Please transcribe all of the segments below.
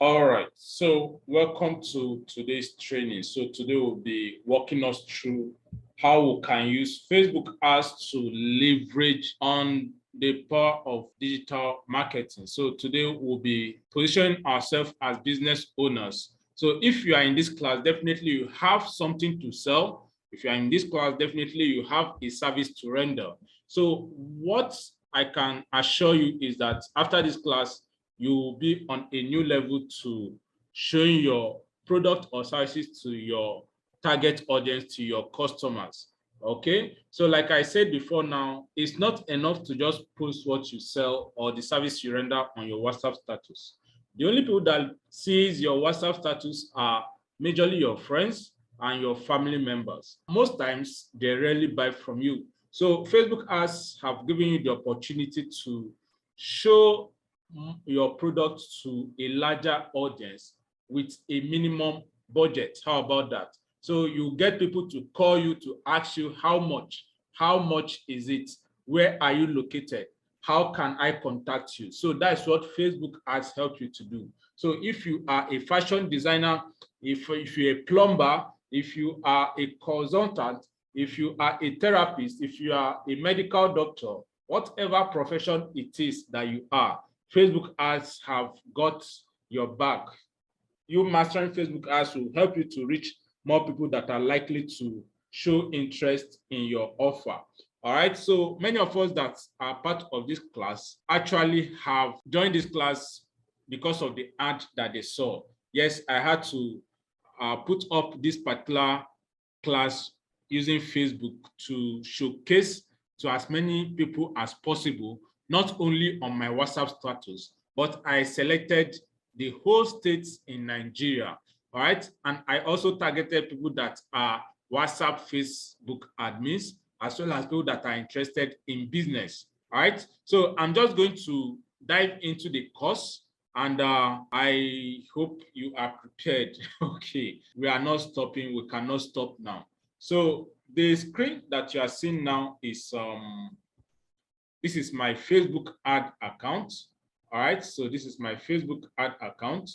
All right, so welcome to today's training. So today we'll be walking us through how we can use Facebook ads to leverage on the power of digital marketing. So today we'll be positioning ourselves as business owners. So if you are in this class, definitely you have something to sell. If you are in this class, definitely you have a service to render. So what I can assure you is that after this class, you will be on a new level to showing your product or services to your target audience, to your customers. Okay, so like I said before, now it's not enough to just post what you sell or the service you render on your WhatsApp status. The only people that sees your WhatsApp status are majorly your friends and your family members. Most times they rarely buy from you. So Facebook ads have given you the opportunity to show your product to a larger audience with a minimum budget. How about that? So you get people to call you to ask you how much is it, where are you located, how can I contact you? So that's what Facebook ads help you to do. So if you are a fashion designer, if you're a plumber, if you are a consultant, if you are a therapist, if you are a medical doctor, whatever profession it is that you are, Facebook ads have got your back. You mastering Facebook ads will help you to reach more people that are likely to show interest in your offer. All right, so many of us that are part of this class actually have joined this class because of the ad that they saw. Yes, I had to put up this particular class using Facebook to showcase to as many people as possible, not only on my WhatsApp status, but I selected the whole states in Nigeria. All right. And I also targeted people that are WhatsApp, Facebook admins, as well as people that are interested in business. All right. So I'm just going to dive into the course, and I hope you are prepared. Okay. We are not stopping. We cannot stop now. So the screen that you are seeing now is this is my Facebook ad account. All right, so this is my Facebook ad account,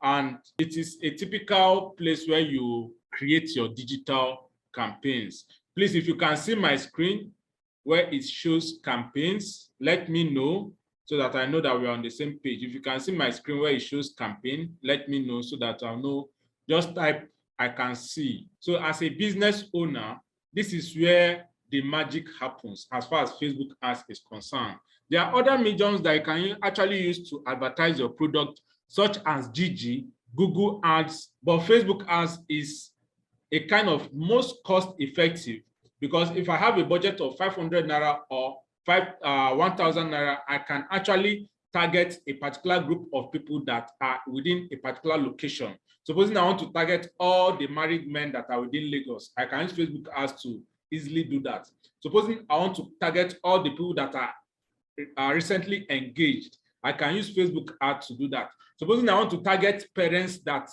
and it is a typical place where you create your digital campaigns. Please, if you can see my screen where it shows campaigns, let me know so that I know that we're on the same page. If you can see my screen where it shows campaign, let me know so that I'll know. Just type I can see. So as a business owner, this is where the magic happens as far as Facebook ads is concerned. There are other mediums that you can actually use to advertise your product, such as GG, Google Ads, but Facebook ads is a kind of most cost effective, because if I have a budget of 500 naira or 1,000 naira, I can actually target a particular group of people that are within a particular location. Supposing I want to target all the married men that are within Lagos, I can use Facebook ads to easily do that. Supposing I want to target all the people that are recently engaged, I can use Facebook ads to do that. Supposing I want to target parents that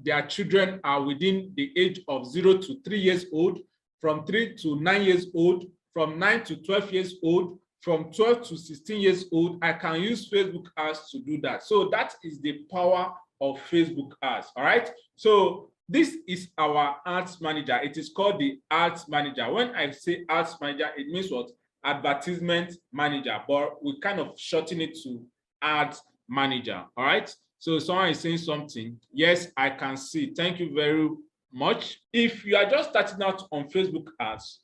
their children are within the age of 0 to 3 years old, from 3 to 9 years old, from 9 to 12 years old, from 12 to 16 years old, I can use Facebook ads to do that. So that is the power of Facebook ads. All right. So this is our ads manager. It is called the ads manager. When I say ads manager, it means what? Advertisement manager, but we kind of shorten it to ads manager. All right. So someone is saying something. Yes, I can see. Thank you very much. If you are just starting out on Facebook ads,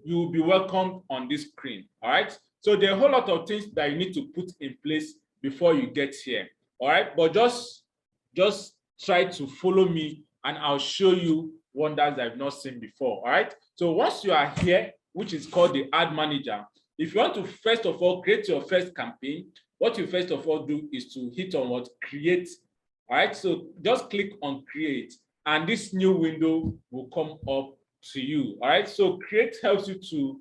you will be welcomed on this screen. All right. So there are a whole lot of things that you need to put in place before you get here. All right. But just try to follow me and I'll show you wonders I've not seen before. All right. So once you are here, which is called the ad manager, if you want to first of all create your first campaign, what you first of all do is to hit on what? Create. All right. So just click on create and this new window will come up to you. All right. So create helps you to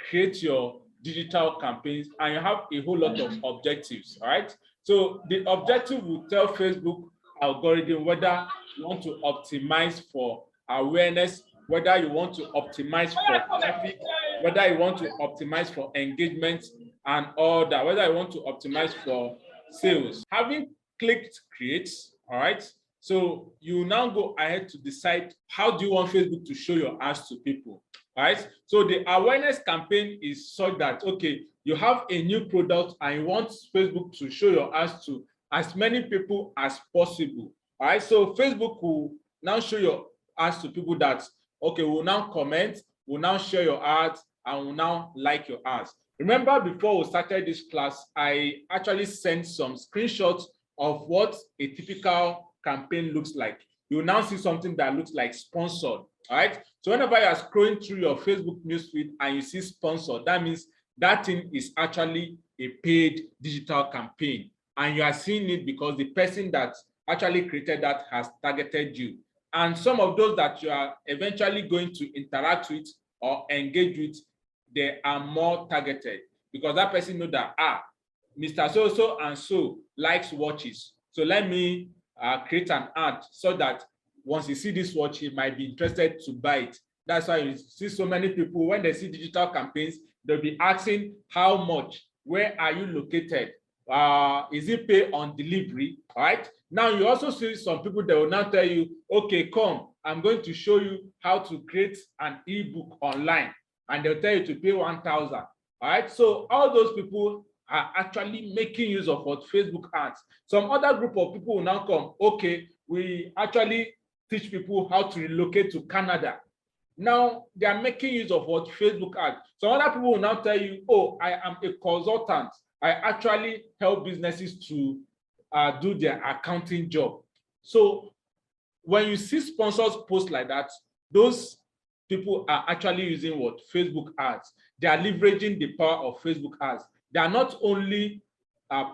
create your digital campaigns and you have a whole lot of objectives. All right. So the objective will tell Facebook algorithm whether you want to optimize for awareness, whether you want to optimize for traffic, whether you want to optimize for engagement and all that, whether you want to optimize for sales. Having clicked create, all right? So you now go ahead to decide how do you want Facebook to show your ads to people, right? So the awareness campaign is such that, okay, you have a new product and you want Facebook to show your ads to as many people as possible, all right? So Facebook will now show your ads to people that, okay, will now comment, will now share your ads, and will now like your ads. Remember, before we started this class, I actually sent some screenshots of what a typical campaign looks like. You will now see something that looks like sponsored, all right? So whenever you are scrolling through your Facebook newsfeed and you see sponsored, that means that thing is actually a paid digital campaign. And you are seeing it because the person that actually created that has targeted you. And some of those that you are eventually going to interact with or engage with, they are more targeted because that person know that, Mr. So and so likes watches. So let me create an ad so that once you see this watch, he might be interested to buy it. That's why you see so many people, when they see digital campaigns, they'll be asking how much, where are you located? Is it pay on delivery? All right. Now you also see some people that will now tell you, okay, come, I'm going to show you how to create an ebook online, and they'll tell you to pay 1,000. All right. So all those people are actually making use of what Facebook ads. Some other group of people will now come, okay, we actually teach people how to relocate to Canada. Now they are making use of what Facebook ads. Some other people will now tell you, oh, I am a consultant. I actually help businesses to do their accounting job. So when you see sponsors post like that, those people are actually using what? Facebook ads. They are leveraging the power of Facebook ads. They are not only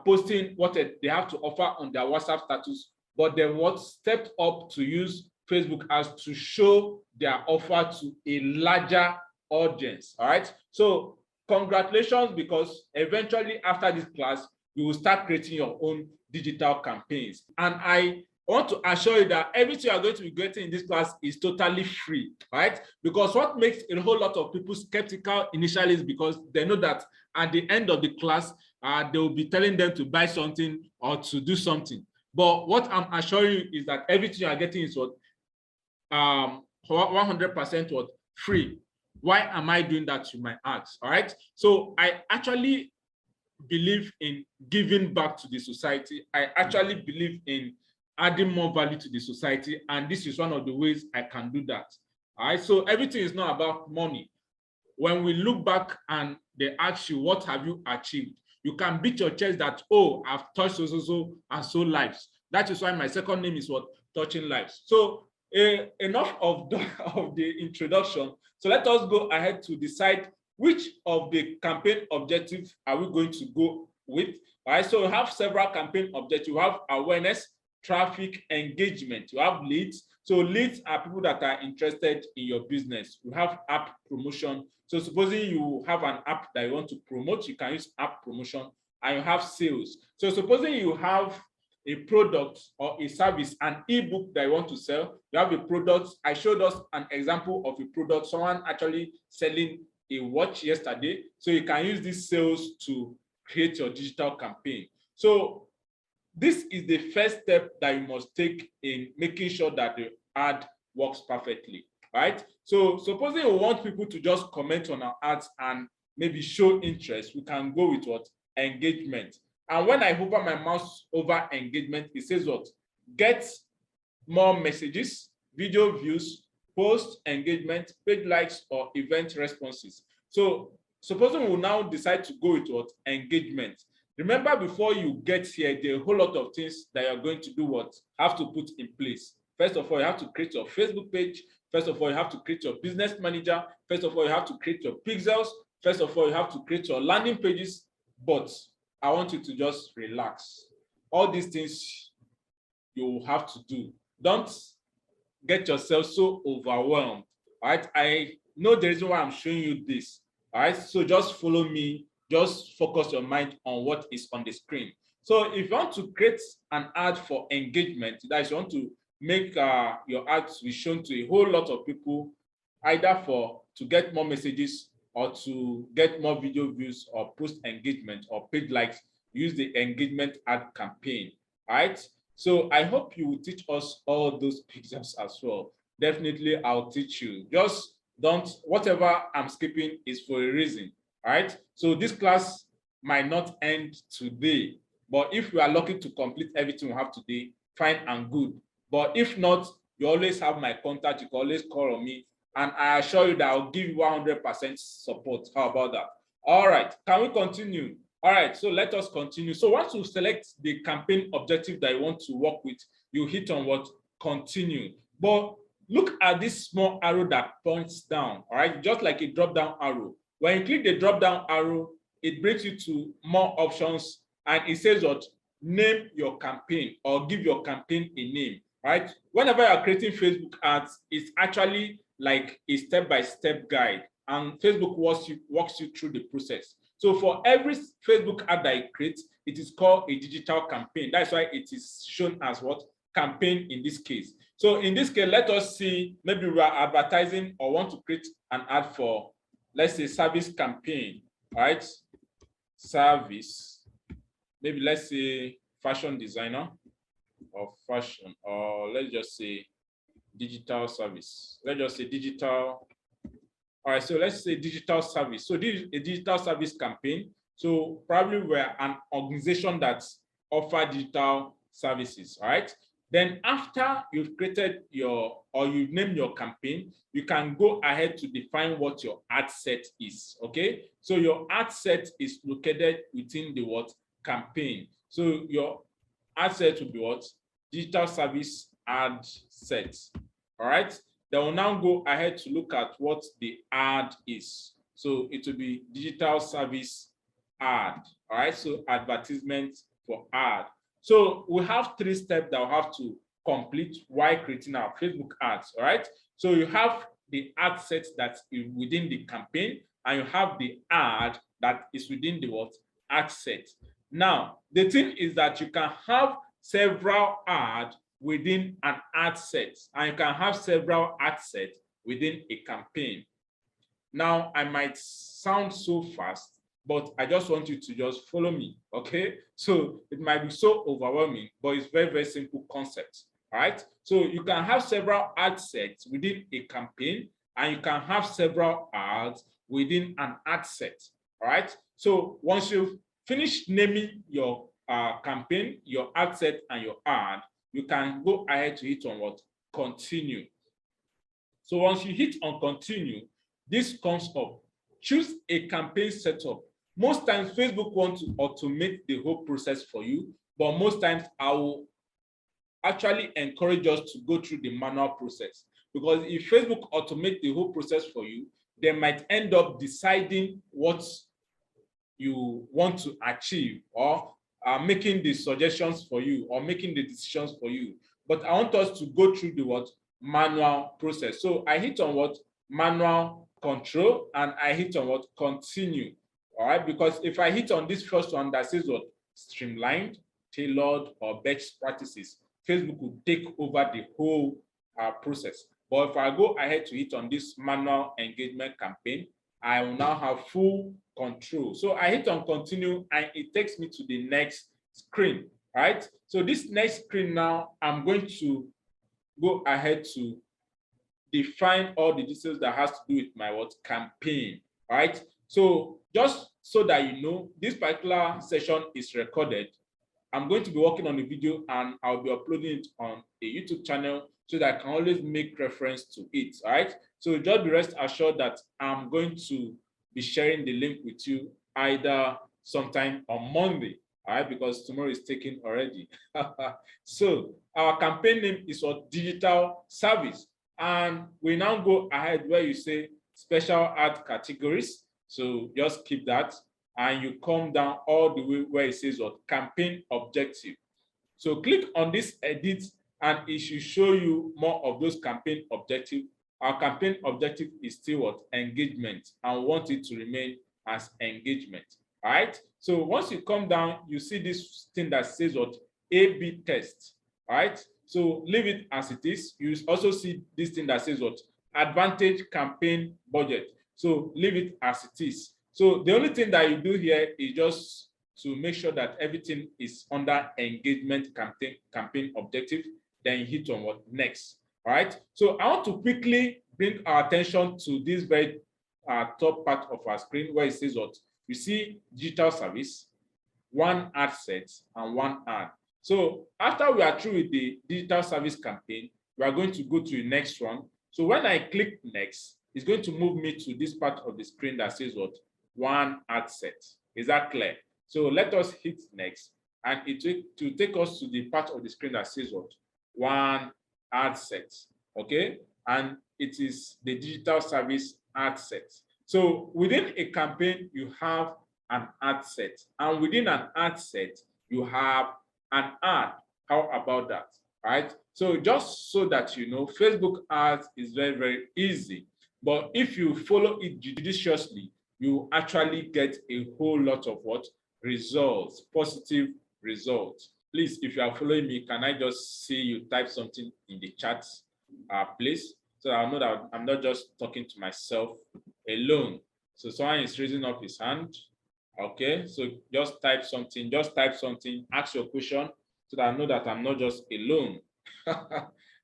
posting what they have to offer on their WhatsApp status, but they what stepped up to use Facebook ads to show their offer to a larger audience. All right. So congratulations, because eventually after this class, you will start creating your own digital campaigns. And I want to assure you that everything you are going to be getting in this class is totally free, right? Because what makes a whole lot of people skeptical initially is because they know that at the end of the class, they will be telling them to buy something or to do something. But what I'm assuring you is that everything you are getting is what 100% what free. Why am I doing that, you might ask? All right. So I actually believe in giving back to the society. I actually believe in adding more value to the society, and this is one of the ways I can do that. All right. So everything is not about money. When we look back and they ask you, what have you achieved? You can beat your chest that, oh, I've touched so and so lives. That is why my second name is what? Touching lives. So enough of the introduction. So let us go ahead to decide which of the campaign objectives are we going to go with. All right, so we have several campaign objectives. You have awareness, traffic, engagement. You have leads. So leads are people that are interested in your business. You have app promotion. So supposing you have an app that you want to promote, you can use app promotion. And you have sales. So supposing you have a product or a service, an ebook that you want to sell, you have a product. I showed us an example of a product, someone actually selling a watch yesterday. So you can use these sales to create your digital campaign. So this is the first step that you must take in making sure that the ad works perfectly, right? So supposing we want people to just comment on our ads and maybe show interest, we can go with what? Engagement. And when I hover my mouse over engagement, it says what? Get more messages, video views, post engagement, page likes, or event responses. So supposing we now decide to go with what? Engagement. Remember, before you get here, there are a whole lot of things that you're going to do what? Have to put in place. First of all, you have to create your Facebook page. First of all, you have to create your business manager. First of all, you have to create your pixels. First of all, you have to create your landing pages. But I want you to just relax. All these things you have to do. Don't get yourself so overwhelmed. All right. I know the reason why I'm showing you this. All right. So just follow me. Just focus your mind on what is on the screen. So if you want to create an ad for engagement, that is, you want to make your ads be shown to a whole lot of people, either to get more messages or to get more video views or post engagement or paid likes, use the engagement ad campaign. All right. So I hope you will teach us all those pictures as well. Definitely, I'll teach you. Just don't, whatever I'm skipping is for a reason. All right. So this class might not end today, but if we are lucky to complete everything we have today, fine and good. But if not, you always have my contact. You can always call on me, and I assure you that I'll give you 100% support. How about that? All right. Can we continue? All right, so let us continue. So once you select the campaign objective that you want to work with, you hit on what? Continue. But look at this small arrow that points down, all right? Just like a drop-down arrow. When you click the drop-down arrow, it brings you to more options, and it says what? Name your campaign or give your campaign a name, right? Whenever you're creating Facebook ads, it's actually like a step-by-step guide, and Facebook walks you through the process. So for every Facebook ad that I create, it is called a digital campaign. That's why it is shown as what? Campaign in this case. So in this case, let us see, maybe we are advertising or want to create an ad for, let's say, service campaign, right? Service, maybe let's say fashion designer or fashion, or let's just say digital service. Let's just say digital. All right, so let's say digital service. So this is a digital service campaign. So probably we're an organization that offers digital services, all right? Then after you've created your, or you've named your campaign, you can go ahead to define what your ad set is, okay? So your ad set is located within the what? Campaign. So your ad set will be what? Digital service ad set, all right? Then we'll now go ahead to look at what the ad is. So it will be digital service ad. All right, so advertisement for ad. So we have 3 steps that we'll have to complete while creating our Facebook ads. All right, so you have the ad set that is within the campaign, and you have the ad that is within the what? Ad set. Now, the thing is that you can have several ads within an ad set, and you can have several ad sets within a campaign. Now, I might sound so fast, but I just want you to just follow me, okay? So it might be so overwhelming, but it's very, very simple concept, all right? So you can have several ad sets within a campaign, and you can have several ads within an ad set, all right? So once you've finished naming your campaign, your ad set, and your ad, you can go ahead to hit on what? Continue. So once you hit on continue, this comes up. Choose a campaign setup. Most times Facebook wants to automate the whole process for you, but most times I will actually encourage us to go through the manual process, because if Facebook automate the whole process for you, they might end up deciding what you want to achieve, or making the suggestions for you, or making the decisions for you. But I want us to go through the what? Manual process. So I hit on what? Manual control, and I hit on what? Continue. All right, because if I hit on this first one that says what? Streamlined, tailored, or best practices, Facebook will take over the whole process. But if I go ahead to hit on this manual engagement campaign, I will now have full control. So I hit on continue, and it takes me to the next screen, right? So this next screen now, I'm going to go ahead to define all the details that has to do with my what? Campaign, right? So just so that you know, this particular session is recorded. I'm going to be working on the video, and I'll be uploading it on a YouTube channel so that I can always make reference to it, all right? So just be rest assured that I'm going to be sharing the link with you either sometime on Monday, all right? Because tomorrow is taken already. So our campaign name is for digital service. And we now go ahead where you say special ad categories. So just keep that, and you come down all the way where it says what? Campaign objective. So click on this edit, and it should show you more of those campaign objectives. Our campaign objective is still what? Engagement, and we want it to remain as engagement. All right. So once you come down, you see this thing that says what? A/B test. All right. So leave it as it is. You also see this thing that says what? Advantage campaign budget. So leave it as it is. So the only thing that you do here is just to make sure that everything is under engagement campaign objective, then hit on what next. All right. So I want to quickly bring our attention to this very top part of our screen where it says what you see: digital service, one ad set, and one ad. So after we are through with the digital service campaign, we are going to go to the next one. So when I click next, it's going to move me to this part of the screen that says what? One ad set. Is that clear? So let us hit next, and it will take us to the part of the screen that says what? One ad set. Okay, and it is the digital service ad set. So within a campaign, you have an ad set, and within an ad set, you have an ad. How about that? Right? So just so that you know, Facebook ads is very, very easy. But if you follow it judiciously, you actually get a whole lot of what? Results, positive results. Please, if you are following me, can I just see you type something in the chat, please? So I know that I'm not just talking to myself alone. So someone is raising up his hand. Okay, so just type something, ask your question so that I know that I'm not just alone.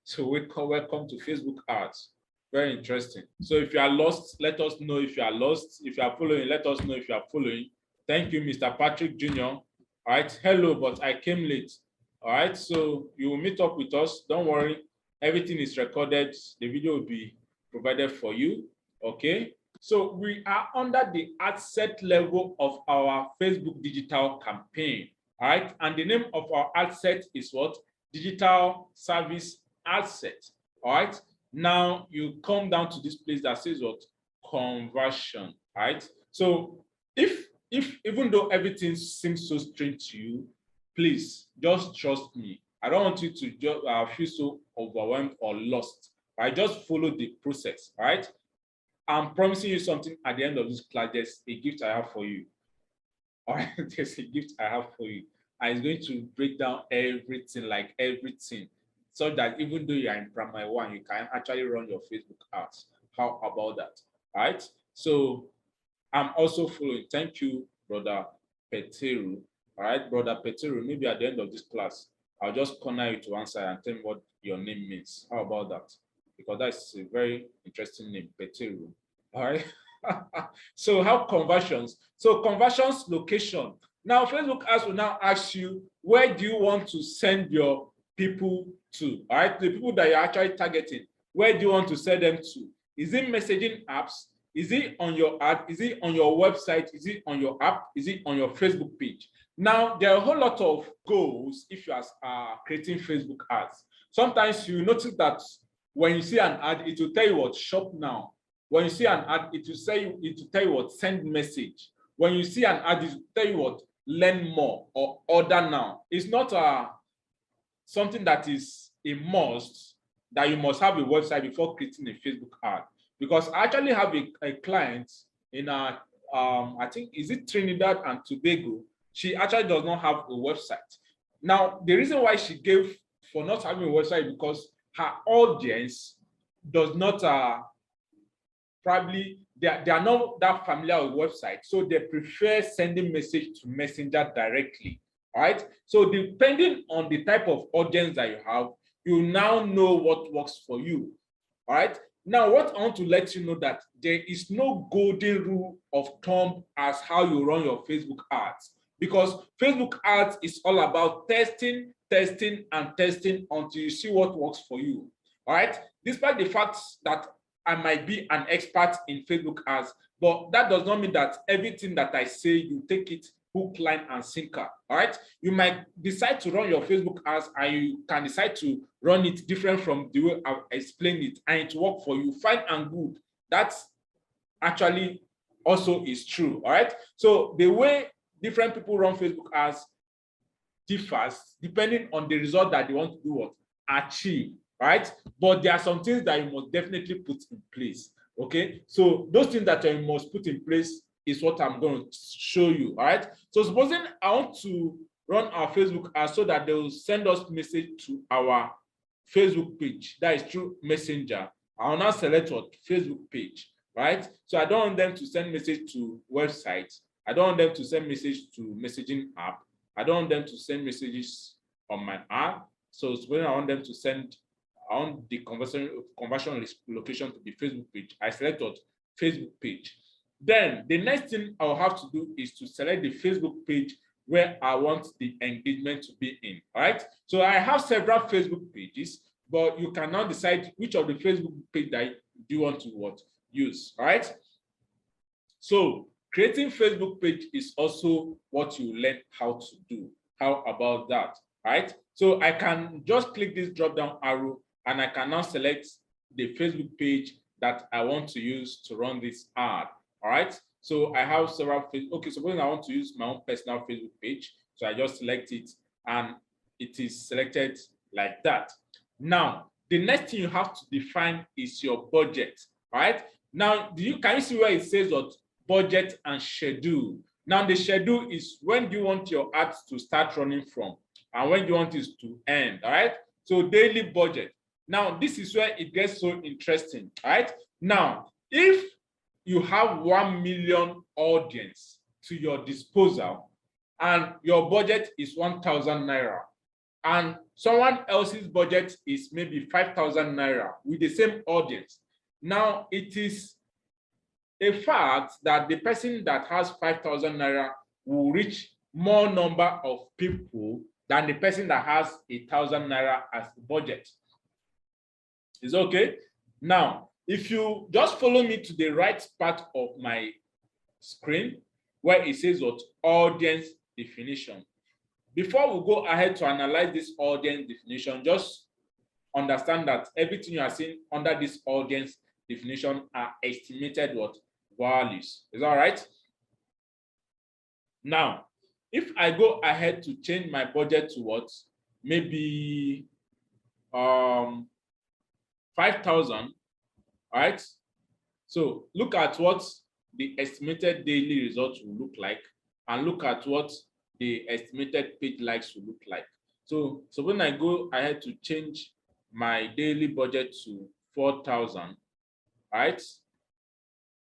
So welcome to Facebook ads. Very interesting. So if you are lost, let us know if you are lost. If you are following, let us know if you are following. Thank you, Mr. Patrick Jr. All right, hello, but I came late. All right, so you will meet up with us. Don't worry, everything is recorded. The video will be provided for you. Okay, so we are under the ad set level of our Facebook digital campaign. All right, and the name of our ad set is what? Digital service ad set. All right, now you come down to this place that says what? Conversion. All right, so if even though everything seems so strange to you, please just trust me. I don't want you to just feel so overwhelmed or lost. Right? Just follow the process. All right, I'm promising you something at the end of this class. There's a gift I have for you. All right, there's a gift I have for you. And it's going to break down everything, like everything, so that even though you are in primary one, you can actually run your Facebook ads. How about that? All right. So I'm also following. Thank you, Brother Peteru. All right, Brother Peteru, maybe at the end of this class, I'll just corner you to answer and tell me what your name means. How about that? Because that's a very interesting name, Peteru. All right. So how conversions? So conversions location. Now Facebook ads will now ask you, where do you want to send your people to? All right, the people that you're actually targeting, where do you want to send them to? Is it messaging apps? Is it on your ad? Is it on your website? Is it on your app? Is it on your Facebook page? Now, there are a whole lot of goals if you are creating Facebook ads. Sometimes you notice that when you see an ad, it will tell you what, shop now. When you see an ad, it will tell you what, send message. When you see an ad, it will tell you what, learn more or order now. It's not something that is a must that you must have a website before creating a Facebook ad. Because I actually have a client in I think, is it Trinidad and Tobago? She actually does not have a website. Now, the reason why she gave for not having a website is because her audience does not probably they are not that familiar with website, so they prefer sending message to Messenger directly. All right. So depending on the type of audience that you have, you now know what works for you. All right. Now, what I want to let you know that there is no golden rule of thumb as how you run your Facebook ads, because Facebook ads is all about testing until you see what works for you. All right. Despite the fact that I might be an expert in Facebook ads, but that does not mean that everything that I say, you take it hook, line, and sinker. All right. You might decide to run your Facebook ads, and you can decide to run it different from the way I explained it, and it work for you. Fine and good. That's actually also is true. All right. So the way different people run Facebook ads differs depending on the result that they want to do what? Achieve. Right? But there are some things that you must definitely put in place. Okay. So those things that you must put in place is what I'm going to show you. All right. So supposing I want to run our Facebook ads so that they will send us message to our Facebook page. That is through Messenger. I will now select what? Facebook page. Right. So I don't want them to send message to websites. I don't want them to send message to messaging app. I don't want them to send messages on my app. So when I want them to send, I want the conversion location to be Facebook page. I select what Facebook page. Then the next thing I'll have to do is to select the Facebook page where I want the engagement to be in. All right. So I have several Facebook pages, but you can now decide which of the Facebook page that you want to use. All right. So creating Facebook page is also what you learn how to do. How about that? Right? So I can just click this drop down arrow and I can now select the Facebook page that I want to use to run this ad. All right. So I have several. Okay, suppose I want to use my own personal Facebook page. So I just select it and it is selected like that. Now, the next thing you have to define is your budget. All right. Now, can you see where it says that budget and schedule? Now, the schedule is when do you want your ads to start running from and when do you want it to end. All right. So daily budget. Now, this is where it gets so interesting. All right. Now, if you have 1 million audience to your disposal and your budget is 1,000 naira and someone else's budget is maybe 5,000 naira with the same audience. Now it is a fact that the person that has 5,000 naira will reach more number of people than the person that has 1,000 naira as the budget. Is okay? Now, if you just follow me to the right part of my screen where it says what audience definition. Before we go ahead to analyze this audience definition, just understand that everything you are seeing under this audience definition are estimated what values. Is that all right? Now, if I go ahead to change my budget to what, maybe 5,000. All right. So look at what the estimated daily results will look like and look at what the estimated page likes will look like. So when I go ahead to change my daily budget to 4,000, all right.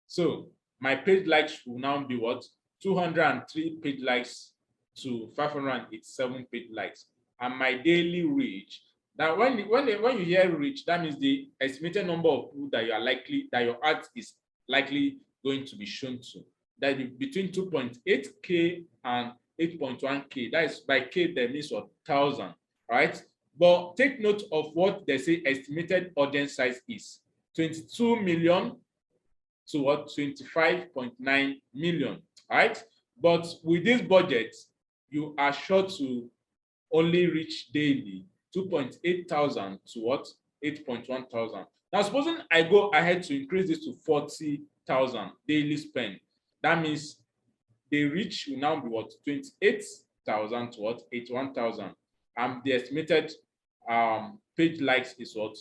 So my page likes will now be what? 203 page likes to 587 page likes. And my daily reach. Now, when you hear reach, that means the estimated number of people that your ad is likely going to be shown to. That is between 2.8K and 8.1K. That is by K, that means 1,000, right? But take note of what they say estimated audience size is. 22 million to what? 25.9 million, right? But with this budget, you are sure to only reach daily 2.8 thousand to what? 8.1 thousand. Now, supposing I go ahead to increase this to 40,000 daily spend, that means the reach will now be what? 28,000 to what? 81,000. And the estimated page likes is what?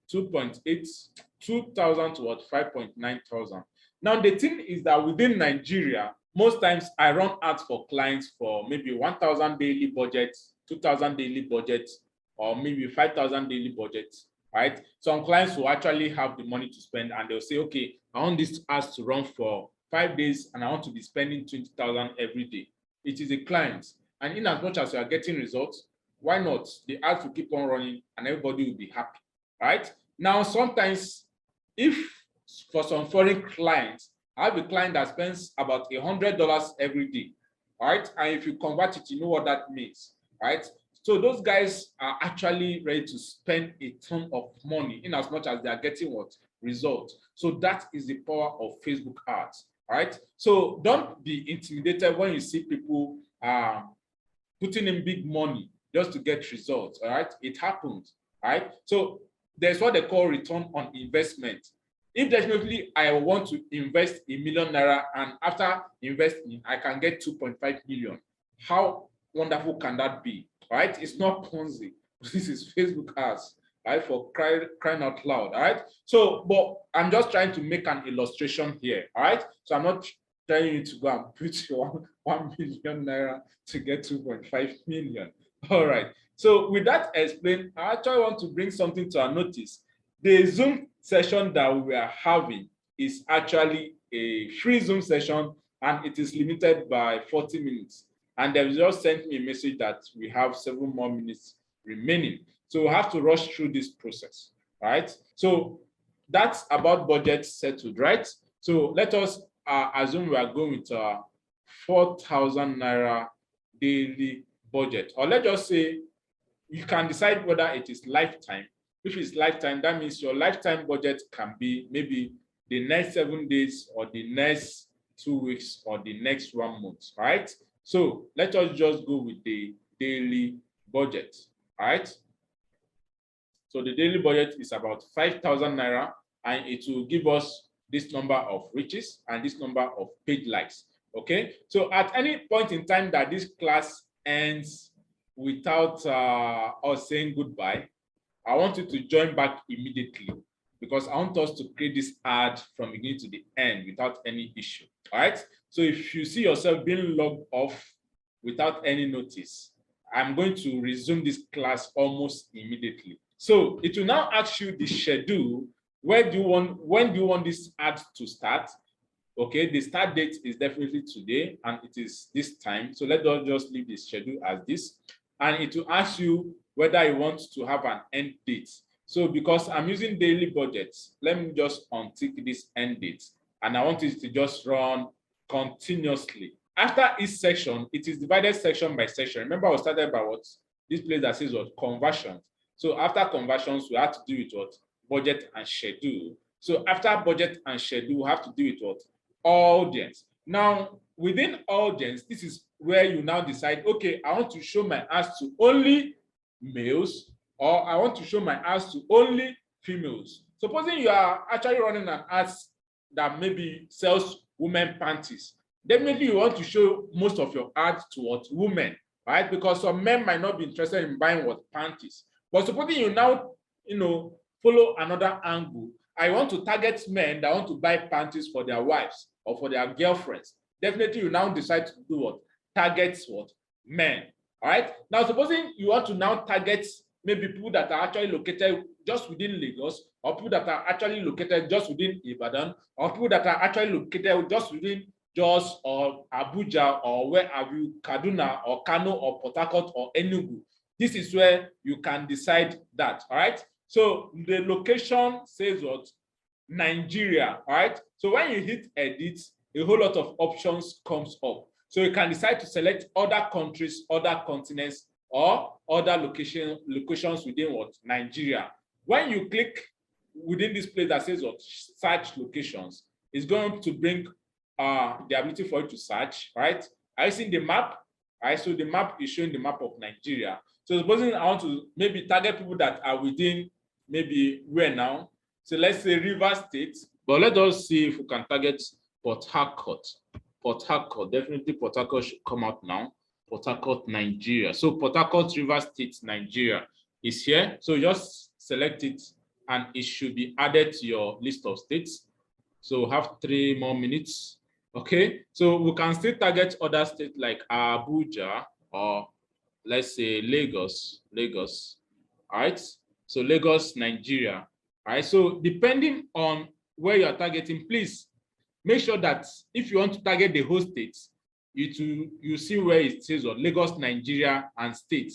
2,000 to what? 5.9 thousand. Now, the thing is that within Nigeria, most times I run ads for clients for maybe 1,000 daily budget, 2,000 daily budget, or maybe 5,000 daily budget, right? Some clients will actually have the money to spend and they'll say, okay, I want this ads to run for 5 days and I want to be spending 20,000 every day. It is a client. And in as much as you are getting results, why not? The ads will keep on running and everybody will be happy, right? Now, sometimes if for some foreign clients, I have a client that spends about $100 every day, right? And if you convert it, you know what that means, right? So those guys are actually ready to spend a ton of money in as much as they are getting what? Results. So that is the power of Facebook ads, right? So don't be intimidated when you see people putting in big money just to get results, all right? It happens, right? So there's what they call return on investment. If definitely I want to invest $1 million and after investing, I can get 2.5 million, how wonderful can that be? Right? It's not Ponzi. This is Facebook ads, right? For crying out loud, all right? So, but I'm just trying to make an illustration here, all right? So I'm not telling you to go and put your 1 million naira to get 2.5 million, all right? So with that explained, I actually want to bring something to our notice. The Zoom session that we are having is actually a free Zoom session and it is limited by 40 minutes. And they've just sent me a message that we have 7 more minutes remaining. So we have to rush through this process, right? So that's about budget settled, right? So let us assume we are going with a 4,000 naira daily budget, or let's just say you can decide whether it is lifetime. If it's lifetime, that means your lifetime budget can be maybe the next 7 days or the next 2 weeks or the next 1 month, right? So let us just go with the daily budget, right? So the daily budget is about 5,000 naira, and it will give us this number of reaches and this number of page likes. Okay, so at any point in time that this class ends without us saying goodbye, I want you to join back immediately, because I want us to create this ad from beginning to the end without any issue. All right, so if you see yourself being logged off without any notice, I'm going to resume this class almost immediately. So it will now ask you the schedule. When do you want this ad to start? Okay, the start date is definitely today, and it is this time. So let us just leave the schedule as this, and it will ask you whether you want to have an end date. So because I'm using daily budgets, let me just untick this end date, and I want it to just run continuously. After each section, it is divided section by section. Remember, I started by what? This place that says what? Conversions. So after conversions, we have to do with what? Budget and schedule. So after budget and schedule, we have to do with what? Audience. Now, within audience, this is where you now decide, okay, I want to show my ads to only males, or I want to show my ads to only females. Supposing you are actually running an ads that maybe sells women panties, definitely you want to show most of your ads to what? Women, right? Because some men might not be interested in buying what? Panties. But supposing you now, follow another angle, I want to target men that want to buy panties for their wives or for their girlfriends. Definitely you now decide to do what? Target what? Men. All right. Now, supposing you want to now target maybe people that are actually located just within Lagos, or people that are actually located just within Ibadan, or people that are actually located just within Jos or Abuja, or where have you, Kaduna or Kano or Port Harcourt or Enugu. This is where you can decide that. All right. So the location says what? Nigeria. All right. So when you hit edit, a whole lot of options comes up. So you can decide to select other countries, other continents, or other locations within what? Nigeria. When you click within this place that says what? Search locations, it's going to bring the ability for you to search, right? Are you seeing the map? All right. So the map is showing the map of Nigeria. So supposing I want to maybe target people that are within maybe where now? So let's say Rivers State, but let us see if we can target Port Harcourt. Port Harcourt, definitely Port Harcourt should come out now. Port Harcourt, Nigeria. So Port Harcourt, Rivers State, Nigeria is here. So just select it and it should be added to your list of states. So have 3 more minutes. Okay, so we can still target other states like Abuja, or let's say Lagos. All right, so Lagos, Nigeria. All right, so depending on where you're targeting, please make sure that if you want to target the whole state, you see where it says what? Lagos, Nigeria, and state.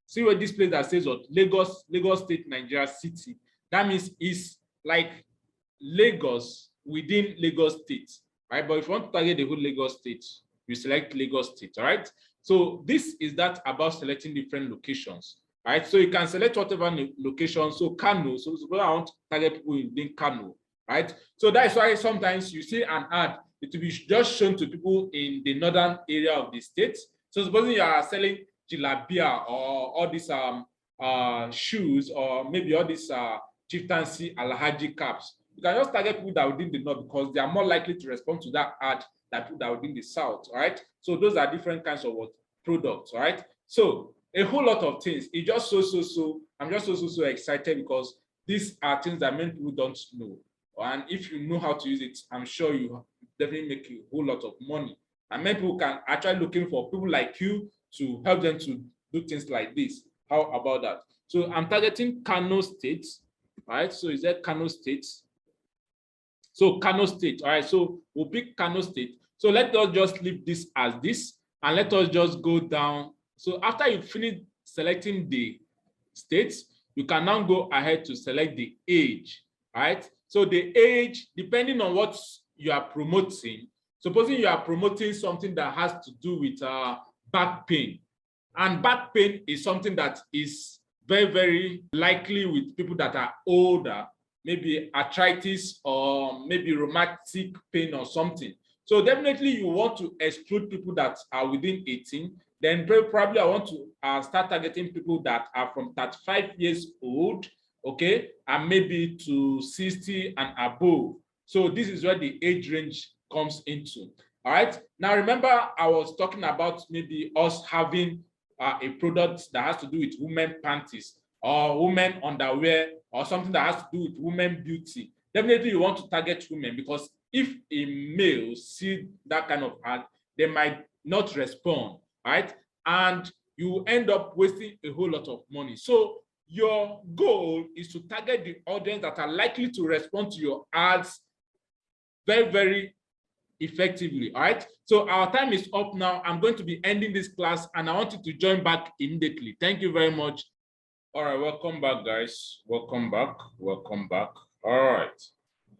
See where this place that says what? Lagos State, Nigeria City. That means it's like Lagos within Lagos State, right? But if you want to target the whole Lagos State, you select Lagos State, all right? So this is that about selecting different locations, right? So you can select whatever location. So Kano, so suppose I want to target people within Kano, right? So that's why sometimes you see an ad, it will be just shown to people in the northern area of the state. So supposing you are selling jilabia or all these shoes, or maybe all these chieftaincy alhaji caps, you can just target people that are within the north, because they are more likely to respond to that ad than people that are within the south. All right. So those are different kinds of what? Products. All right. So a whole lot of things. It just so I'm just so excited, because these are things that many people don't know. And if you know how to use it, I'm sure you definitely make a whole lot of money. And many people can actually looking for people like you to help them to do things like this. How about that? So I'm targeting Kano State, right? So is that Kano State? So Kano State, all right. So we'll pick Kano State. So let us just leave this as this, and let us just go down. So after you finish selecting the states, you can now go ahead to select the age, right? So the age, depending on what you are promoting, supposing you are promoting something that has to do with back pain, and back pain is something that is very, very likely with people that are older, maybe arthritis or maybe rheumatic pain or something. So definitely you want to exclude people that are within 18. Then probably I want to start targeting people that are from 35 years old, okay, and maybe to 60 and above. So this is where the age range comes into. All right. Now remember, I was talking about maybe us having a product that has to do with women panties or women underwear or something that has to do with women beauty. Definitely you want to target women, because if a male see that kind of ad, they might not respond, right? And you end up wasting a whole lot of money. So your goal is to target the audience that are likely to respond to your ads very, very effectively. All right. So our time is up now. I'm going to be ending this class, and I want you to join back immediately. Thank you very much. All right. Welcome back, guys. Welcome back. Welcome back. All right.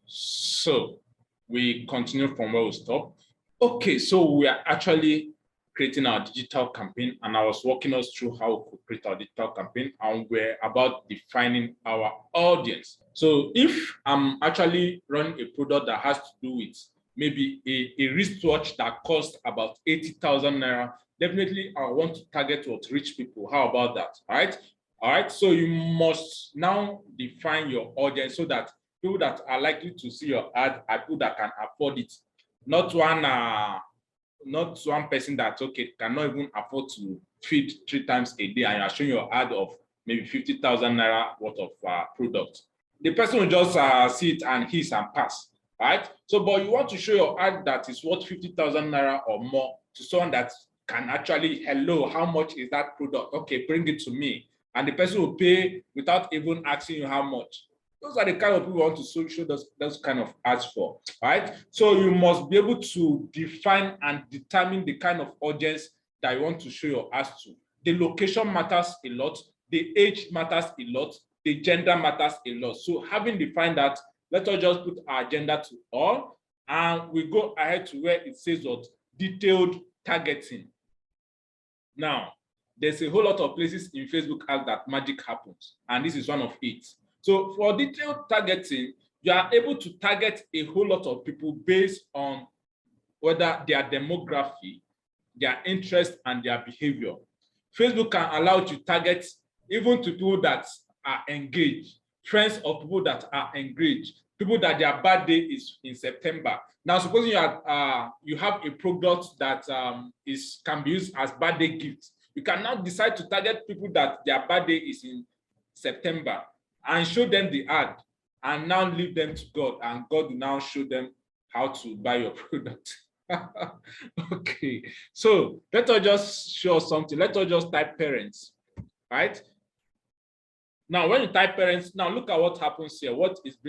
So we continue from where we stopped. Okay. So we are actually creating our digital campaign, and I was walking us through how we could create our digital campaign, and we're about defining our audience. So if I'm actually running a product that has to do with maybe a wristwatch that costs about 80,000 naira, definitely I want to target what rich people. How about that? All right. All right. So you must now define your audience so that people that are likely to see your ad are people that can afford it. Not one person that cannot even afford to feed 3 times a day, and you are showing your ad of maybe 50,000 naira worth of product. The person will just see it and hiss and pass. Right? So, but you want to show your ad that is worth 50,000 naira or more to someone that can actually, hello, how much is that product? Okay, bring it to me. And the person will pay without even asking you how much. Those are the kind of people we want to show those kind of ads for, right? So you must be able to define and determine the kind of audience that you want to show your ads to. The location matters a lot. The age matters a lot. The gender matters a lot. So having defined that, let us just put our agenda to all, and we go ahead to where it says what detailed targeting. Now, there's a whole lot of places in Facebook ads that magic happens, and this is one of it. So for detailed targeting, you are able to target a whole lot of people based on whether their demography, their interest, and their behavior. Facebook can allow you to target even to people that are engaged, friends of people that are engaged, people that their birthday is in September. Now, supposing you have a product that can be used as birthday gifts, you can now decide to target people that their birthday is in September and show them the ad, and now leave them to God, and God will now show them how to buy your product. Okay, so let us just show something. Let us just type parents, right? Now, when you type parents, now look at what happens here. What is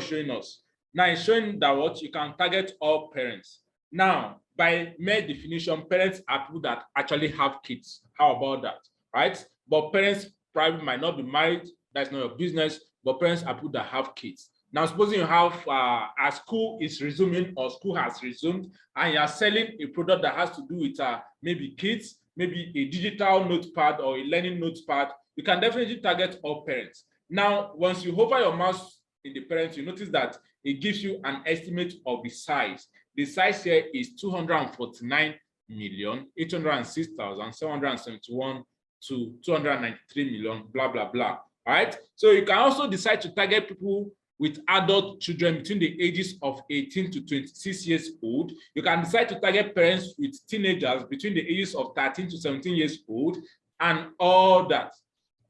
showing us? Now it's showing that what you can target all parents. Now, by mere definition, parents are people that actually have kids. How about that, right? But parents probably might not be married. That's not your business. But parents are people that have kids. Now, supposing you have a school is resuming or school has resumed, and you are selling a product that has to do with maybe kids, maybe a digital notepad or a learning notepad, you can definitely target all parents. Now, once you hover your mouse in the parents, you notice that it gives you an estimate of the size. The size here is 249,806,771 to 293 million, blah, blah, blah. All right. So you can also decide to target people with adult children between the ages of 18 to 26 years old. You can decide to target parents with teenagers between the ages of 13 to 17 years old, and all that.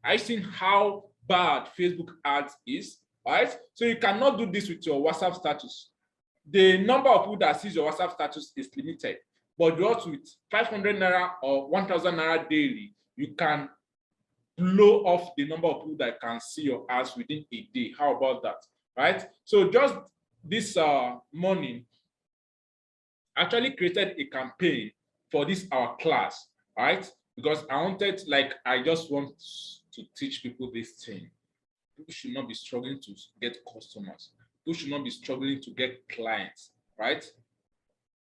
I've seen how bad Facebook ads is, right? So you cannot do this with your WhatsApp status. The number of people that sees your WhatsApp status is limited, but just with 500 naira or 1,000 naira daily, you can blow off the number of people that can see your ads within a day. How about that, right? So just this morning, actually created a campaign for this our class, right? Because I wanted, like, I just want to teach people this thing. People should not be struggling to get customers. People should not be struggling to get clients, right?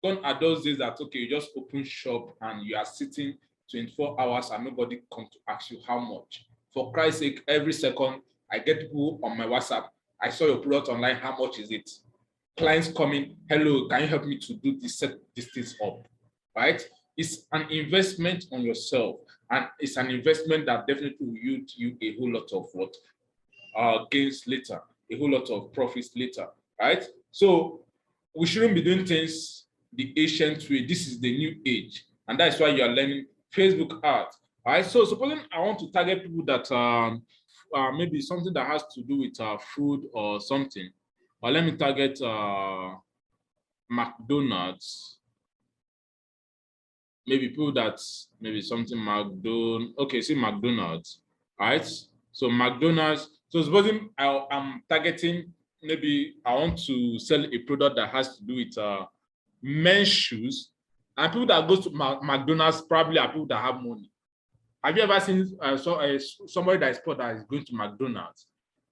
Gone are those days that, okay, you just open shop and you are sitting 24 hours and nobody come to ask you how much. For Christ's sake, every second I get people on my WhatsApp. I saw your product online. How much is it? Clients coming. Hello, can you help me to do this? Set these things up, right? It's an investment on yourself, and it's an investment that definitely will yield you a whole lot of what gains later, a whole lot of profits later, right? So we shouldn't be doing things the ancient way. This is the new age, and that's why you are learning Facebook art. All right. So supposing I want to target people that maybe something that has to do with food or something, or let me target McDonald's. Maybe people that maybe something McDonald's. Okay, see McDonald's. All right. So McDonald's. So supposing I'm targeting, maybe I want to sell a product that has to do with men's shoes, and people that go to McDonald's probably are people that have money. Have you ever seen somebody that is poor that is going to McDonald's?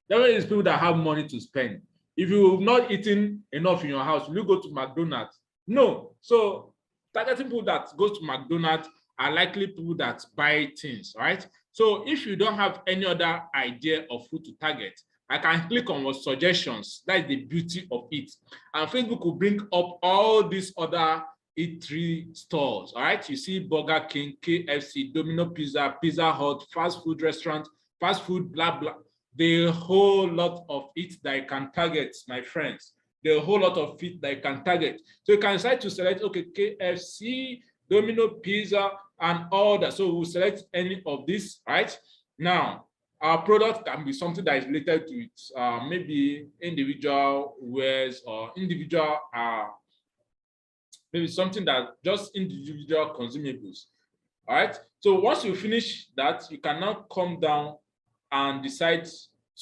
There is people that have money to spend. If you've not eaten enough in your house, will you go to McDonald's? No. So targeting people that go to McDonald's are likely people that buy things, right? So if you don't have any other idea of who to target, I can click on what suggestions. That is the beauty of it. And Facebook will bring up all these other eatery stores. All right. You see Burger King, KFC, Domino Pizza, Pizza Hut, fast food restaurant, fast food, blah, blah. There are a whole lot of it that you can target, my friends. There are a whole lot of it that you can target. So you can decide to select, okay, KFC, Domino Pizza, and all that. So we'll select any of these, right? Now, our product can be something that is related to it, maybe individual wares or individual, maybe something that just individual consumables. All right. So once you finish that, you can now come down and decide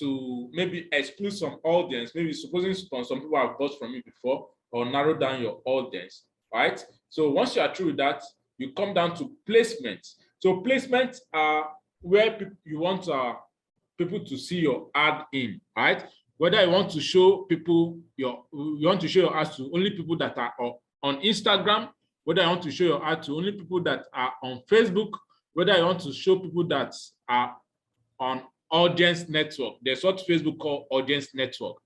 to maybe exclude some audience. Maybe supposing some people have bought from you before, or narrow down your audience. Right. So once you are through with that, you come down to placement. So placements are where you want people to see your ad in, right? Whether you want to show people you want to show your ads to only people that are on Instagram, whether you want to show your ad to only people that are on Facebook, whether you want to show people that are on audience network. There's what Facebook call audience network.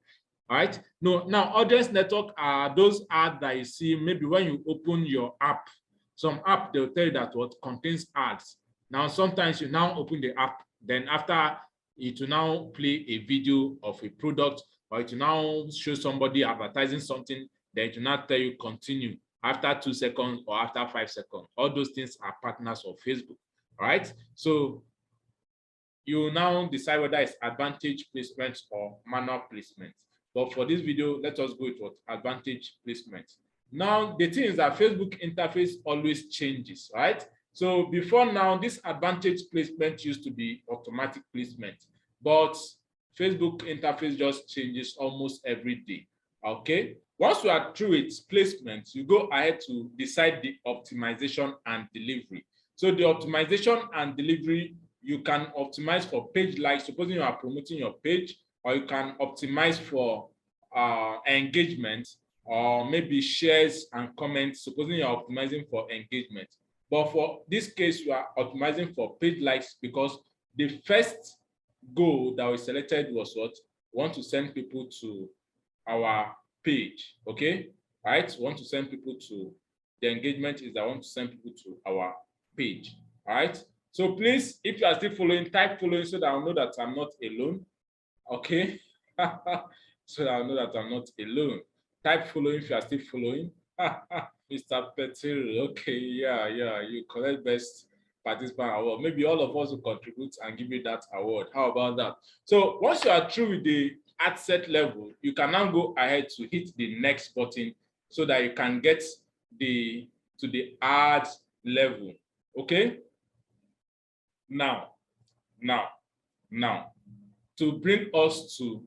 All right. No, now audience network are those ads that you see maybe when you open your app. Some app they'll tell you that what contains ads. Now sometimes you now open the app, then after it will now play a video of a product, or it will now show somebody advertising something, then it will not tell you continue after 2 seconds or after 5 seconds. All those things are partners of Facebook. All right. So you now decide whether it's advantage placement or manual placement. But for this video, let us go with what advantage placement. Now, the thing is that Facebook interface always changes, right? So before now, this advantage placement used to be automatic placement, but Facebook interface just changes almost every day. Okay. Once you are through its placement, you go ahead to decide the optimization and delivery. So the optimization and delivery, you can optimize for page likes, supposing you are promoting your page, or you can optimize for engagement, or maybe shares and comments, supposing you are optimizing for engagement. But for this case, you are optimizing for page likes, because the first goal that we selected was what? We want to send people to our page, okay? Right? We want to send people to, the engagement is I want to send people to our page, all right? So please, if you are still following, type following so that I'll know that I'm not alone, okay? So that I'll know that I'm not alone. Type following if you are still following. Mr. Petil, okay, yeah, you collect best participant award. Maybe all of us will contribute and give you that award. How about that? So once you are through with the Adset level, you can now go ahead to hit the next button so that you can get to the ad level. Okay. Now, to bring us to,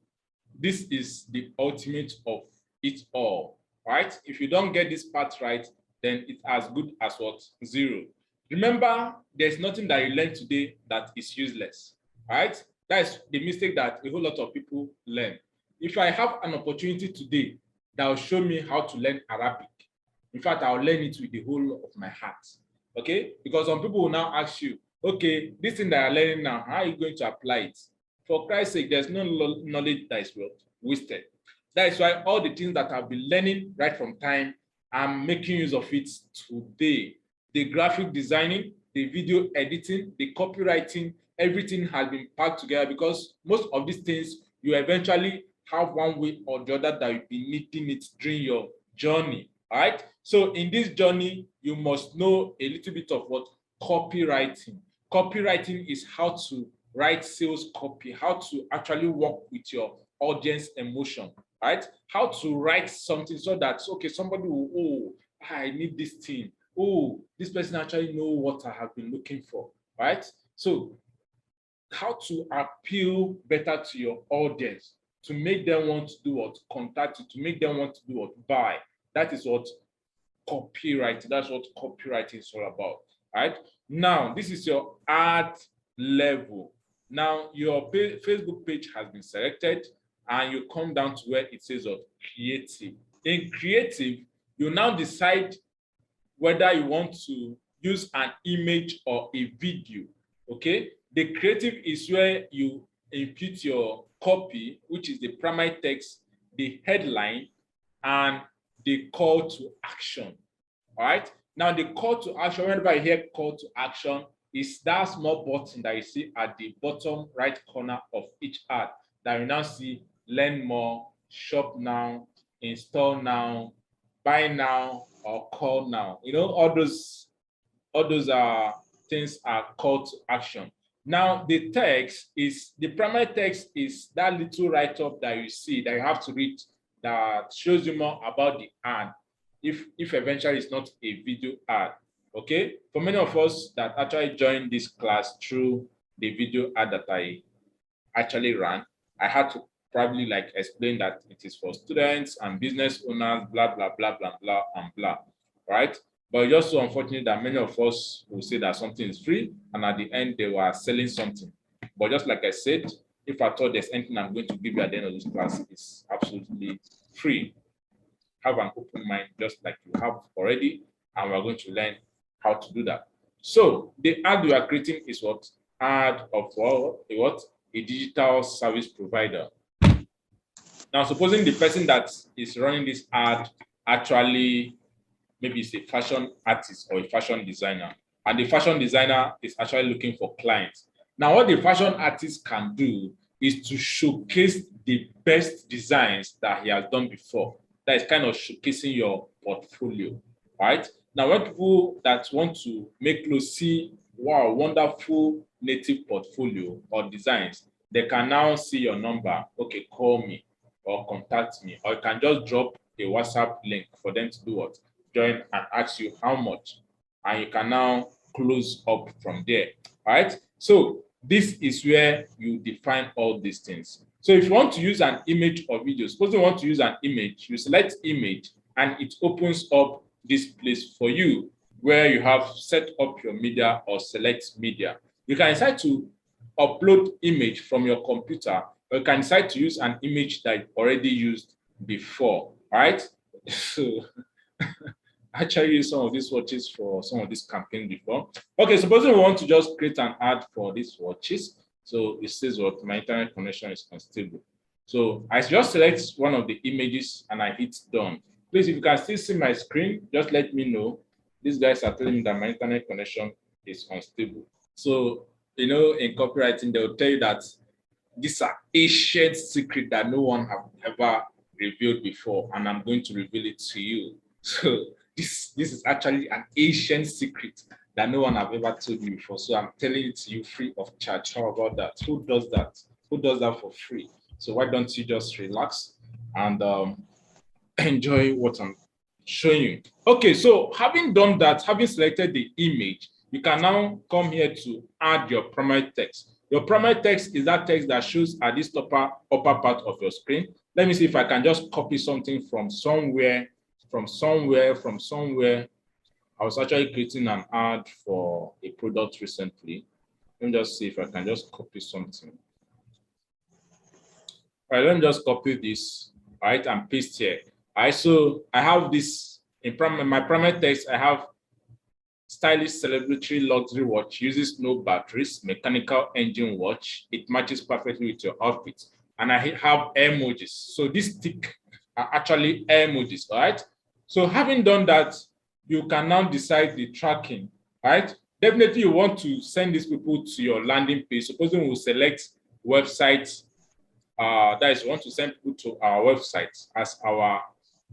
this is the ultimate of it all. right? If you don't get this part right, then it's as good as what? 0. Remember, there's nothing that you learn today that is useless, right? That's the mistake that a whole lot of people learn. If I have an opportunity today that will show me how to learn Arabic, in fact, I'll learn it with the whole of my heart, okay? Because some people will now ask you, okay, this thing that I'm learning now, how are you going to apply it? For Christ's sake, there's no knowledge that is wasted. That is why all the things that I've been learning right from time, I'm making use of it today. The graphic designing, the video editing, the copywriting, everything has been packed together because most of these things you eventually have one way or the other that you'll be needing it during your journey. All right. So in this journey, you must know a little bit of what copywriting. Copywriting is how to write sales copy, how to actually work with your audience emotion, right? How to write something so that, okay, somebody will, oh, I need this thing. Oh, this person actually know what I have been looking for, right? So how to appeal better to your audience, to make them want to do what? Contact you, to make them want to do what? Buy. That is what copywriting, that's what copywriting is all about, right? Now, this is your ad level. Now, your Facebook page has been selected and you come down to where it says of creative. In creative, you now decide whether you want to use an image or a video, okay? The creative is where you input your copy, which is the primary text, the headline, and the call to action, all right? Now, the call to action, whenever you hear call to action, is that small button that you see at the bottom right corner of each ad that you now see learn more, shop now, install now, buy now, or call now. You know, all those things are call to action. Now, the text is, the primary text is that little write-up that you see that you have to read that shows you more about the ad, if eventually it's not a video ad, okay? For many of us that actually joined this class through the video ad that I actually ran, I had to probably like explain that it is for students and business owners, blah, blah, blah, blah, blah, and blah, right? But it's just so unfortunate that many of us will say that something is free and at the end they were selling something. But just like I said, if I thought there's anything I'm going to give you at the end of this class, it's absolutely free. Have an open mind, just like you have already, and we're going to learn how to do that. So the ad we are creating is what? Ad of what? A digital service provider. Now, supposing the person that is running this ad actually maybe is a fashion artist or a fashion designer, and the fashion designer is actually looking for clients. Now, what the fashion artist can do is to showcase the best designs that he has done before. That is kind of showcasing your portfolio, right? Now, when people that want to make clothes see, wow, wonderful native portfolio or designs, they can now see your number. Okay, call me or contact me, or you can just drop a WhatsApp link for them to do what? Join and ask you how much, and you can now close up from there, right? So this is where you define all these things. So if you want to use an image or video, suppose you want to use an image, you select image and it opens up this place for you where you have set up your media or select media. You can decide to upload image from your computer, or you can decide to use an image that you already used before, right? So I actually used some of these watches for some of this campaign before. Okay, suppose we want to just create an ad for these watches. So it says what? My internet connection is unstable. So I just select one of the images and I hit done. Please, if you can still see my screen, just let me know. These guys are telling me that my internet connection is unstable. So, you know, in copywriting, they'll tell you that these are ancient secret that no one have ever revealed before, and I'm going to reveal it to you. So this is actually an ancient secret that no one have ever told you before. So I'm telling it to you free of charge. How about that? Who does that? Who does that for free? So why don't you just relax and enjoy what I'm showing you? Okay, so having done that, having selected the image, you can now come here to add your primary text. Your primary text is that text that shows at this upper part of your screen. Let me see if I can just copy something from somewhere from somewhere. I was actually creating an ad for a product recently. Let me just see if I can just copy something. All right, let me just copy this, all right, and paste here. All right, so I have this in my primary text. I have stylish celebratory luxury watch, uses no batteries, mechanical engine watch. It matches perfectly with your outfit. And I have emojis. So these tick are actually emojis, all right? So having done that, you can now decide the tracking, right? Definitely you want to send these people to your landing page. Supposing we'll select websites, that is, we want to send people to our website as our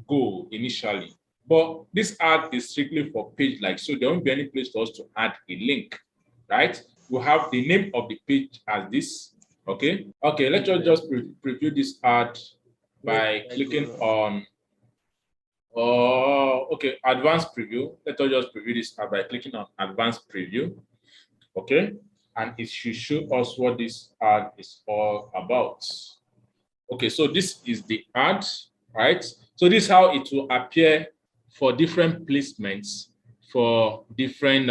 goal initially. But this ad is strictly for page likes, so there won't be any place for us to add a link, right? We'll have the name of the page as this, okay? Okay, let's just preview this ad by clicking on, okay, advanced preview. Let us just preview this ad by clicking on advanced preview, okay? And it should show us what this ad is all about. Okay, so this is the ad, right? So this is how it will appear for different placements, for different,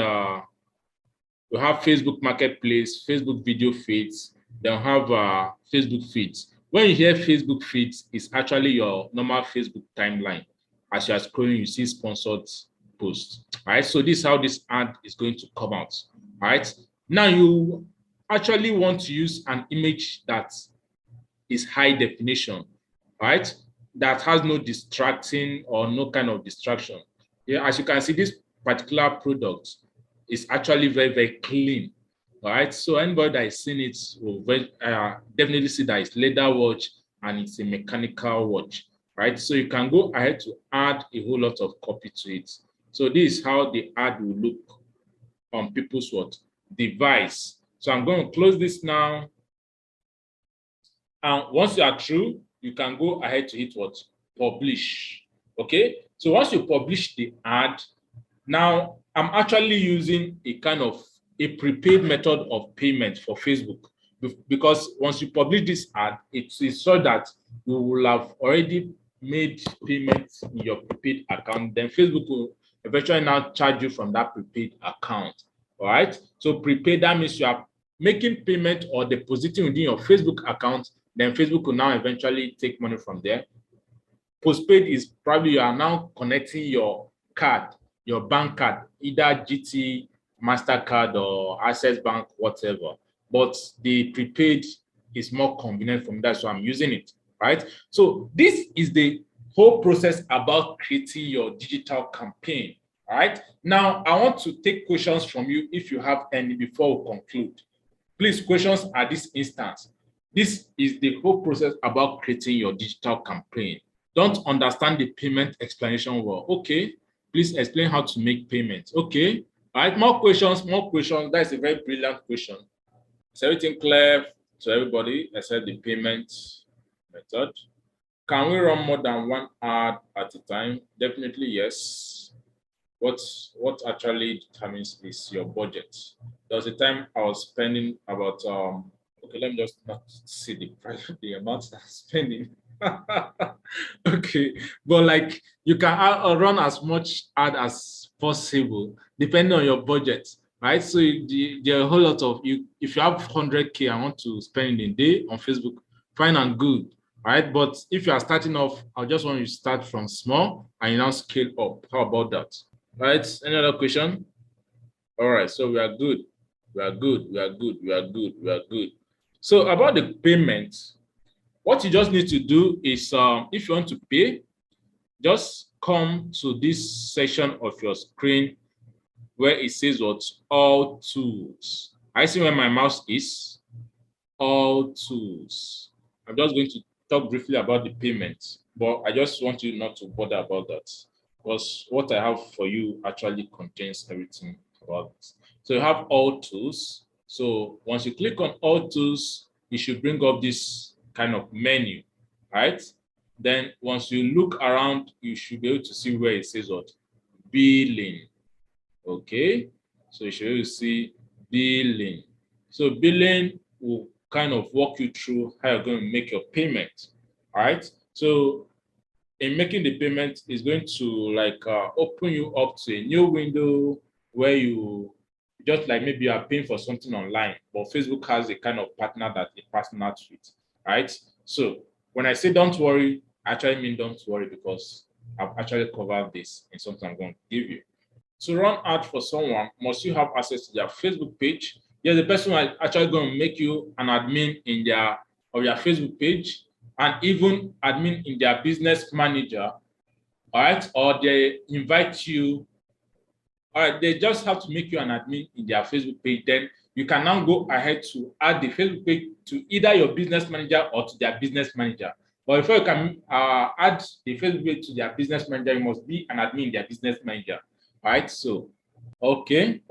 we have Facebook Marketplace, Facebook video feeds, then have Facebook feeds. When you hear Facebook feeds, it's actually your normal Facebook timeline. As you are scrolling, you see sponsored posts, right? So this is how this ad is going to come out, right? Now you actually want to use an image that is high definition, right? That has no distracting or no kind of distraction. Yeah, as you can see, this particular product is actually very, very clean, right? So anybody that is seen it will definitely see that it's leather watch and it's a mechanical watch, right? So you can go ahead to add a whole lot of copy to it. So this is how the ad will look on people's what device. So I'm going to close this now. And once you are through, you can go ahead to hit what? Publish. Okay. So once you publish the ad, now I'm actually using a kind of a prepaid method of payment for Facebook, because once you publish this ad, it is so that you will have already made payments in your prepaid account. Then Facebook will eventually now charge you from that prepaid account. All right. So prepaid, that means you are making payment or depositing within your Facebook account. Then Facebook will now eventually take money from there. Postpaid is probably you are now connecting your card, your bank card, either GT, MasterCard, or Access Bank, whatever. But the prepaid is more convenient for me. That's why I'm using it, right? So this is the whole process about creating your digital campaign, all right? Now, I want to take questions from you if you have any before we conclude. Please, questions at this instance. This is the whole process about creating your digital campaign. Don't understand the payment explanation well. Okay, please explain how to make payments. Okay, all right, more questions, more questions. That's a very brilliant question. Is everything clear to everybody except the payment method? Can we run more than one ad at a time? Definitely yes. What actually determines is your budget. There was a time I was spending about okay, let me just not see the price, the amount I'm spending. Okay, but like you can run as much ad as possible depending on your budget, right? So there are a whole lot of you. If you have 100K, I want to spend in a day on Facebook, fine and good, right? But if you are starting off, I just want you to start from small and you now scale up. How about that? Right? Any other question? All right, so we are good. We are good. We are good. We are good. We are good. So about the payment, what you just need to do is, if you want to pay, just come to this section of your screen where it says what? All tools. I see where my mouse is. All tools. I'm just going to talk briefly about the payment, but I just want you not to bother about that, because what I have for you actually contains everything about it. So you have all tools. So once you click on all tools, it should bring up this kind of menu, right? Then once you look around, you should be able to see where it says what? Billing. Okay. So you should be able to see billing. So billing will kind of walk you through how you're going to make your payment. All right. So in making the payment is going to like open you up to a new window where you just like maybe you are paying for something online, but Facebook has a kind of partner that it partners with, right? So when I say don't worry, I actually mean don't worry because I've actually covered this in something I'm going to give you. To run ad for someone, must you have access to their Facebook page? Yes, the person is actually going to make you an admin in their Facebook page and even admin in their business manager, all right? Or they invite you, all right, they just have to make you an admin in their Facebook page. Then you can now go ahead to add the Facebook page to either your business manager or to their business manager. But before you can add the Facebook page to their business manager, you must be an admin in their business manager. All right, so okay.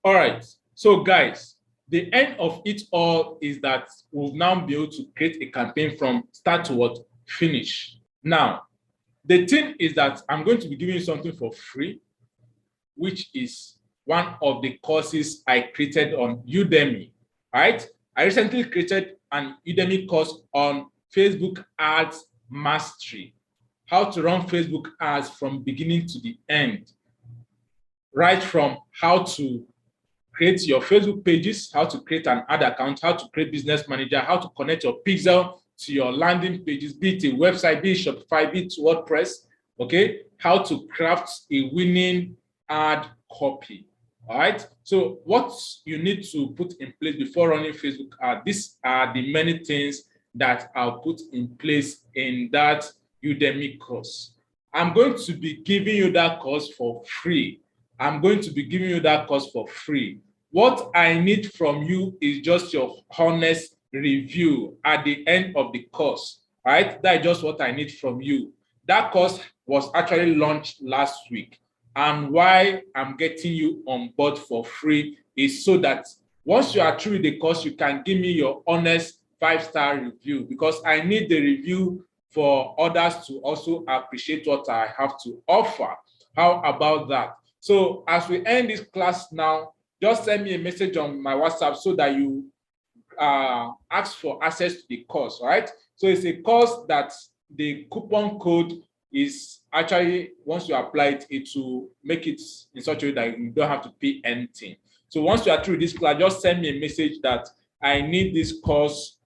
All right, so guys, the end of it all is that we'll now be able to create a campaign from start to what finish. Now, the thing is that I'm going to be giving you something for free, which is one of the courses I created on Udemy. All right, I recently created an Udemy course on Facebook ads mastery. How to run Facebook ads from beginning to the end, right from how to create your Facebook pages, how to create an ad account, how to create business manager, how to connect your pixel to your landing pages, be it a website, be it Shopify, be it WordPress, okay? How to craft a winning ad copy, all right? So what you need to put in place before running Facebook ad, these are the many things that I'll put in place in that Udemy course. I'm going to be giving you that course for free. I'm going to be giving you that course for free. What I need from you is just your honest review at the end of the course, right? That's just what I need from you. That course was actually launched last week. And why I'm getting you on board for free is so that once you are through the course, you can give me your honest 5-star review, because I need the review for others to also appreciate what I have to offer. How about that? So as we end this class now, just send me a message on my WhatsApp so that you ask for access to the course, right? So it's a course that the coupon code is actually, once you apply it, it will make it in such a way that you don't have to pay anything. So once you are through this class, just send me a message that I need this course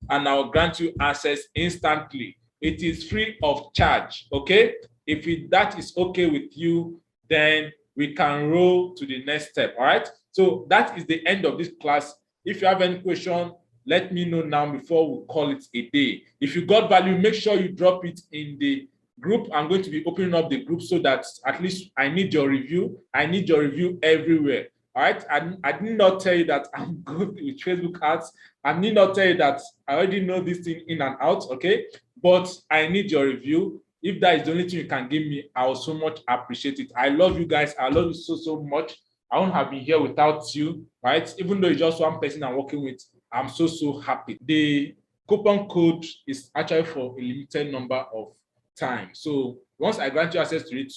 and I'll grant you access instantly. It is free of charge, okay? If that is okay with you, then we can roll to the next step, all right? So that is the end of this class. If you have any question, let me know now before we call it a day. If you got value, make sure you drop it in the group. I'm going to be opening up the group so that at least I need your review. I need your review everywhere. All right. I did not tell you that I'm good with Facebook ads. I need not tell you that I already know this thing in and out. Okay. But I need your review. If that is the only thing you can give me, I will so much appreciate it. I love you guys. I love you so much. I won't have been here without you, right? Even though it's just one person I'm working with, I'm so happy. The coupon code is actually for a limited number of time. So once I grant you access to it,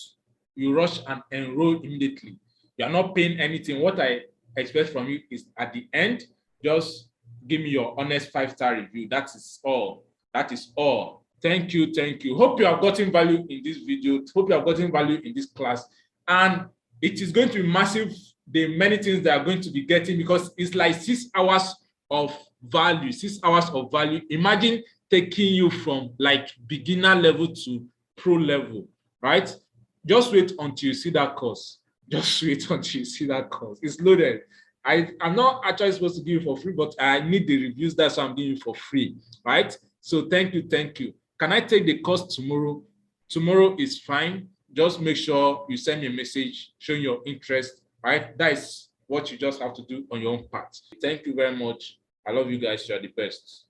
you rush and enroll immediately. You are not paying anything. What I expect from you is at the end, just give me your honest 5-star review. That is all. That is all. Thank you. Hope you have gotten value in this video. Hope you have gotten value in this class. And it is going to be massive, the many things that are going to be getting, because it's like 6 hours of value, 6 hours of value. Imagine taking you from like beginner level to pro level, right? Just wait until you see that course. Just wait until you see that course. It's loaded. I'm not actually supposed to give you for free, but I need the reviews. That's why I'm giving you for free, right? So thank you. Can I take the course tomorrow? Tomorrow is fine. Just make sure you send me a message showing your interest, right? That is what you just have to do on your own part. Thank you very much. I love you guys. You are the best.